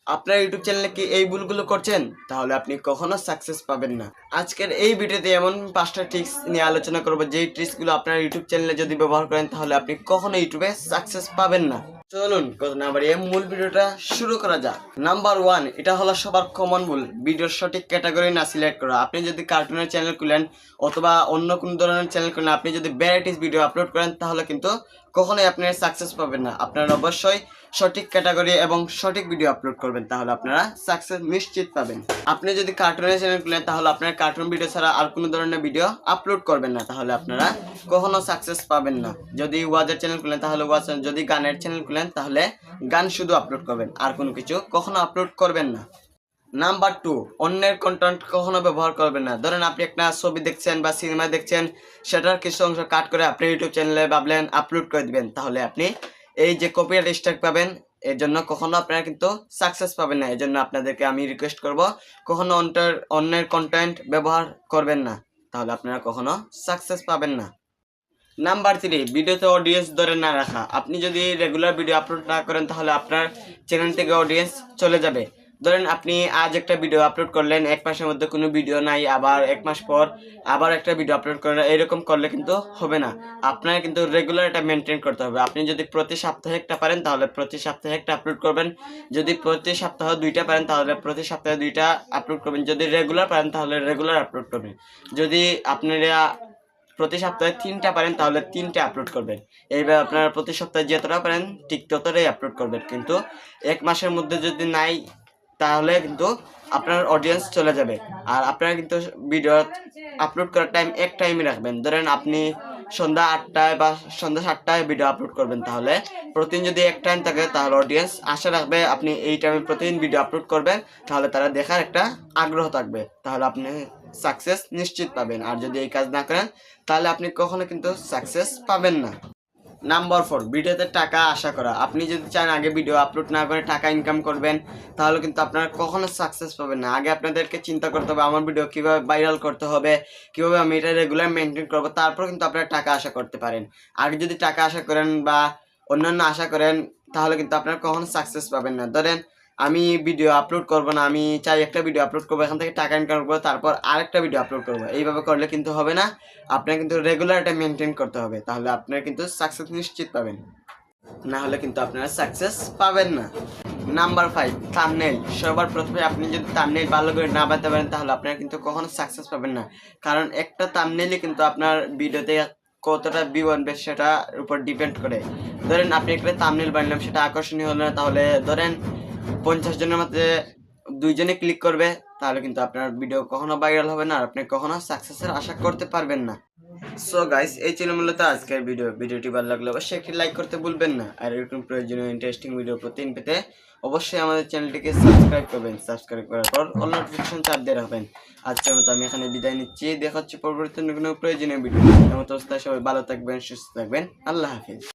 আপনার ইউটিউব চ্যানেলে কি এই ভুলগুলো করছেন, তাহলে আপনি কখনো সাকসেস পাবেন না। আজকের এই ভিডিওতে এমন 5টা ট্রিক্স নিয়ে আলোচনা করব, যেই ট্রিক্সগুলো আপনার ইউটিউব চ্যানেলে যদি ব্যবহার করেন তাহলে আপনি কখনো ইউটিউবে সাকসেস পাবেন না। চলুন কথা না বাড়িয়ে মূল ভিডিওটা শুরু করা যাক। নাম্বার 1, এটা হলো সবার কমন ভুল, ভিডিওর সঠিক ক্যাটাগরি না সিলেক্ট করা। আপনি যদি কার্টুনের চ্যানেল খুলেন অথবা অন্য কোনো ধরনের চ্যানেল খুলেন, আপনি যদি ভ্যারাইটিস ভিডিও আপলোড করেন তাহলে কিন্তু কখনোই আপনি সাকসেস পাবেন না। আপনারা অবশ্যই সঠিক ক্যাটাগরি এবং সঠিক ভিডিও আপলোড করবেন, তাহলে আপনারা সাকসেস নিশ্চিত পাবেন। আপনি যদি কার্টুনের চ্যানেল খুলেন তাহলে আপনারা কার্টুন ভিডিও ছাড়া আর কোনো ধরনের ভিডিও আপলোড করবেন না, তাহলে আপনারা কখনো সাকসেস পাবেন না। যদি ওয়াজের চ্যানেল খুলেন তাহলে ওয়াজ, যদি গানের চ্যানেল খুলেন তাহলে গান শুধু আপলোড করবেন, আর কোনো কিছু কখনো আপলোড করবেন না। নাম্বার 2, অন্যের কন্টেন্ট কখনো ব্যবহার করবেন না। ধরেন আপনি একটা ছবি দেখছেন বা সিনেমা দেখছেন, সেটার কিছু অংশ কাট করে আপনি ইউটিউব চ্যানেলে ভাবলেন আপলোড করে দিবেন, তাহলে আপনি এই যে কপিরাইট স্ট্রাইক পাবেন, এর জন্য কখনো আপনারা কিন্তু সাকসেস পাবেন না। এর জন্য আপনাদেরকে আমি রিকোয়েস্ট করব, কখনো অন্যের কন্টেন্ট ব্যবহার করবেন না, তাহলে আপনারা কখনো সাকসেস পাবেন না। নাম্বার 3, ভিডিওতে অডিয়েন্স ধরে না রাখা। আপনি যদি রেগুলার ভিডিও আপলোড না করেন তাহলে আপনার চ্যানেল থেকে অডিয়েন্স চলে যাবে। ধরেন আপনি আজ একটা ভিডিও আপলোড করলেন, 1 মাসের মধ্যে কোনো ভিডিও নাই, আবার 1 মাস পর আবার একটা ভিডিও আপলোড করলেন, এরকম করলে কিন্তু হবে না। আপনার কিন্তু রেগুলার এটা মেনটেন করতে হবে। আপনি যদি প্রতি সপ্তাহে একটা পারেন তাহলে প্রতি সপ্তাহে একটা আপলোড করবেন, যদি প্রতি সপ্তাহে 2টা পারেন তাহলে প্রতি সপ্তাহে 2টা আপলোড করবেন, যদি রেগুলার পারেন তাহলে রেগুলার আপলোড করবেন, যদি আপনারা প্রতি সপ্তাহে 3টা পারেন তাহলে 3টে আপলোড করবেন। এইভাবে আপনারা প্রতি সপ্তাহে যতটা পারেন ঠিক ততটাই আপলোড করবেন। কিন্তু 1 মাসের মধ্যে যদি নাই তাহলে কিন্তু আপনার অডিয়েন্স চলে যাবে। আর আপনারা কিন্তু ভিডিও আপলোড করার টাইম এক টাইমই রাখবেন। ধরেন আপনি সন্ধ্যা 8টায় বা সন্ধ্যা 7টায় ভিডিও আপলোড করবেন, তাহলে প্রতিদিন যদি এক টাইম থাকে তাহলে অডিয়েন্স আশা রাখবে আপনি এই টাইমে প্রতিদিন ভিডিও আপলোড করবেন, তাহলে তারা দেখার একটা আগ্রহ থাকবে, তাহলে আপনি সাকসেস নিশ্চিত পাবেন। আর যদি এই কাজ না করেন তাহলে আপনি কখনো কিন্তু সাকসেস পাবেন না। নাম্বার 4, ভিডিওতে টাকা আশা করা। আপনি যদি চান আগে ভিডিও আপলোড না করে টাকা ইনকাম করবেন, তাহলে কিন্তু আপনারা কখনো সাকসেস পাবেন না। আগে আপনাদেরকে চিন্তা করতে হবে আমার ভিডিও কীভাবে ভাইরাল করতে হবে, কীভাবে আমি এটা রেগুলার মেনটেন করবো, তারপর কিন্তু আপনারা টাকা আশা করতে পারেন। আগে যদি টাকা আশা করেন বা অন্যান্য আশা করেন তাহলে কিন্তু আপনারা কখনো সাকসেস পাবেন না। ধরেন আমি ভিডিও আপলোড করব না, আমি চাই একটা ভিডিও আপলোড করবো, এখান থেকে টাকা ইনকাম করবো, তারপর আরেকটা ভিডিও আপলোড করবো, এইভাবে করলে কিন্তু হবে না। আপনার কিন্তু রেগুলার এটা মেনটেন করতে হবে, তাহলে আপনার কিন্তু সাকসেস নিশ্চিত পাবেন, না হলে কিন্তু আপনারা সাকসেস পাবেন না। Number 5, thumbnail. সবার প্রথমে আপনি যদি থাম্বনেইল ভালো করে না বানাতে পারেন তাহলে আপনারা কিন্তু কখনো সাকসেস পাবেন না, কারণ একটা থাম্বনেইলই কিন্তু আপনার ভিডিওতে কতটা ভিউ আনবে সেটার উপর ডিপেন্ড করে। ধরেন আপনি একটা থাম্বনেইল বানালাম, সেটা আকর্ষণীয় হলো না, তাহলে ধরেন 50 জনের মধ্যে 2 জনে ক্লিক করবে, তাহলে কিন্তু আপনার ভিডিও কখনো ভাইরাল হবে না, আর আপনি কখনো সাকসেসের আশা করতে পারবেন না। সো গাইস, এই ছিল মূলত আজকের ভিডিওটি ভালো লাগলে অবশ্যই একটি লাইক করতে ভুলবেন না। আর এরকম প্রয়োজনীয় ইন্টারেস্টিং ভিডিও প্রতিদিন পেতে অবশ্যই আমাদের চ্যানেলটিকে সাবস্ক্রাইব করবেন। সাবস্ক্রাইব করার পর অল নোটিফিকেশন চাপ দিয়ে রাখবেন। আজকের মতো আমি এখানে বিদায় নিচ্ছি, দেখা হচ্ছে পরবর্তী কোনো প্রয়োজনীয় ভিডিও। এমন অবস্থায় সবাই ভালো থাকবেন, সুস্থ থাকবেন। আল্লাহ হাফিজ।